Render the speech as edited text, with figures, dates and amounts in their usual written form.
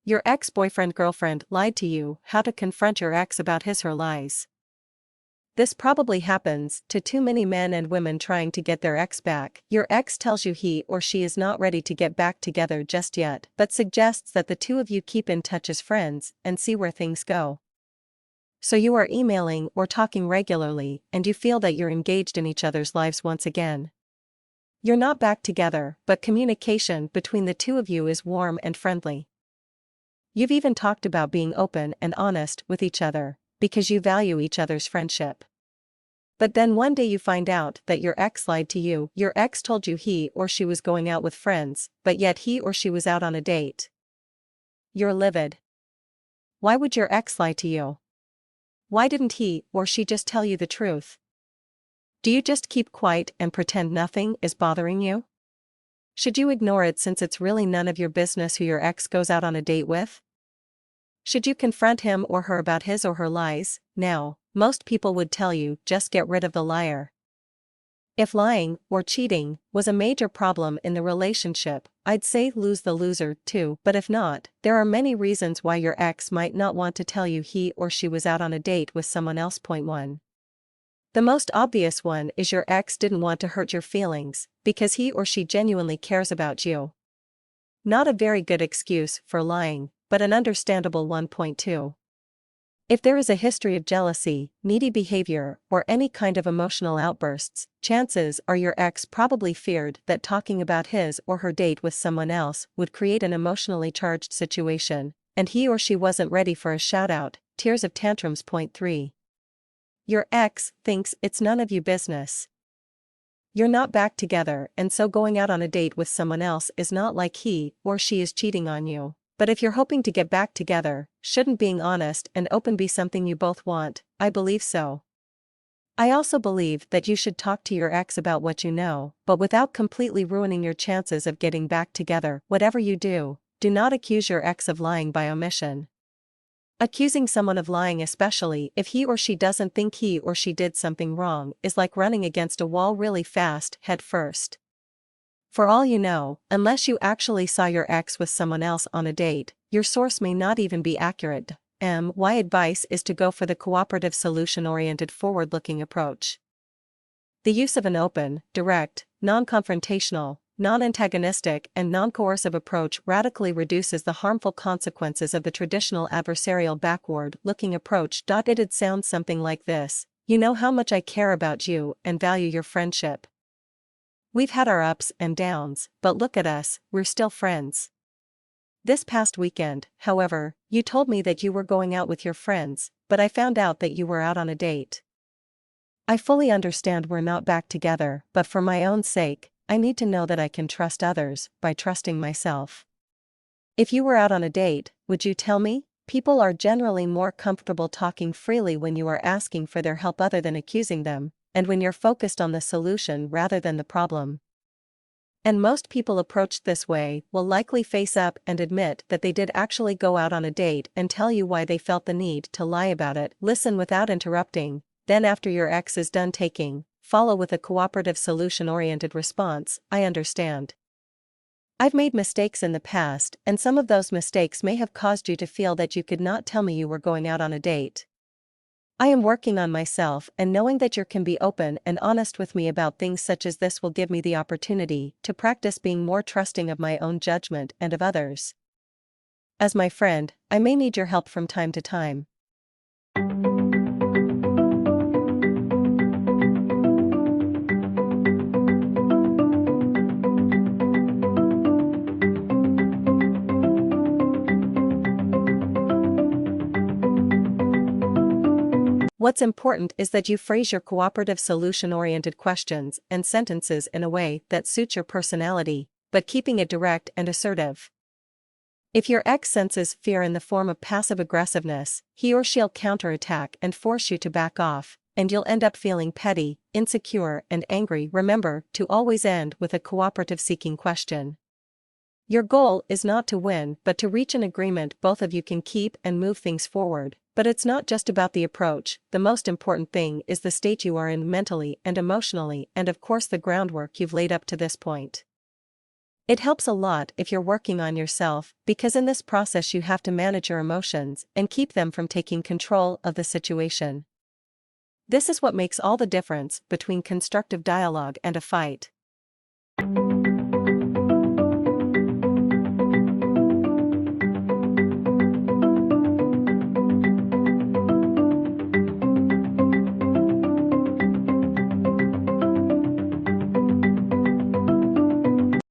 Your ex-boyfriend/girlfriend lied to you. How to confront your ex about his/her lies. This probably happens to too many men and women trying to get their ex back. Your ex tells you he or she is not ready to get back together just yet, but suggests that the two of you keep in touch as friends and see where things go. So you are emailing or talking regularly, and you feel that you're engaged in each other's lives once again. You're not back together, but communication between the two of you is warm and friendly. You've even talked about being open and honest with each other, because you value each other's friendship. But then one day you find out that your ex lied to you. Your ex told you he or she was going out with friends, but yet he or she was out on a date. You're livid. Why would your ex lie to you? Why didn't he or she just tell you the truth? Do you just keep quiet and pretend nothing is bothering you? Should you ignore it since it's really none of your business who your ex goes out on a date with? Should you confront him or her about his or her lies? No, most people would tell you just get rid of the liar. If lying or cheating was a major problem in the relationship, I'd say lose the loser too. But if not, there are many reasons why your ex might not want to tell you he or she was out on a date with someone else. Point 1. The most obvious one is your ex didn't want to hurt your feelings, because he or she genuinely cares about you. Not a very good excuse for lying, but an understandable one. Point 2. If there is a history of jealousy, needy behavior, or any kind of emotional outbursts, chances are your ex probably feared that talking about his or her date with someone else would create an emotionally charged situation, and he or she wasn't ready for a shout-out, tears of tantrums. Point 3. Your ex thinks it's none of your business. You're not back together, and so going out on a date with someone else is not like he or she is cheating on you. But if you're hoping to get back together, shouldn't being honest and open be something you both want? I believe so. I also believe that you should talk to your ex about what you know, but without completely ruining your chances of getting back together. Whatever you do, do not accuse your ex of lying by omission. Accusing someone of lying, especially if he or she doesn't think he or she did something wrong, is like running against a wall really fast, head first. For all you know, unless you actually saw your ex with someone else on a date, your source may not even be accurate. My advice is to go for the cooperative, solution-oriented, forward-looking approach. The use of an open, direct, non-confrontational, non-antagonistic, and non-coercive approach radically reduces the harmful consequences of the traditional adversarial, backward-looking approach. It'd sound something like this: you know how much I care about you and value your friendship. We've had our ups and downs, but look at us, we're still friends. This past weekend, however, you told me that you were going out with your friends, but I found out that you were out on a date. I fully understand we're not back together, but for my own sake, I need to know that I can trust others by trusting myself. If you were out on a date, would you tell me? People are generally more comfortable talking freely when you are asking for their help other than accusing them, and when you're focused on the solution rather than the problem. And most people approached this way will likely face up and admit that they did actually go out on a date and tell you why they felt the need to lie about it. Listen without interrupting, then after your ex is done taking, follow with a cooperative, solution-oriented response: I understand. I've made mistakes in the past, and some of those mistakes may have caused you to feel that you could not tell me you were going out on a date. I am working on myself, and knowing that you can be open and honest with me about things such as this will give me the opportunity to practice being more trusting of my own judgment and of others. As my friend, I may need your help from time to time. What's important is that you phrase your cooperative, solution-oriented questions and sentences in a way that suits your personality, but keeping it direct and assertive. If your ex senses fear in the form of passive aggressiveness, he or she'll counterattack and force you to back off, and you'll end up feeling petty, insecure, and angry. Remember to always end with a cooperative seeking question. Your goal is not to win but to reach an agreement both of you can keep and move things forward. But it's not just about the approach, the most important thing is the state you are in mentally and emotionally, and of course the groundwork you've laid up to this point. It helps a lot if you're working on yourself, because in this process you have to manage your emotions and keep them from taking control of the situation. This is what makes all the difference between constructive dialogue and a fight.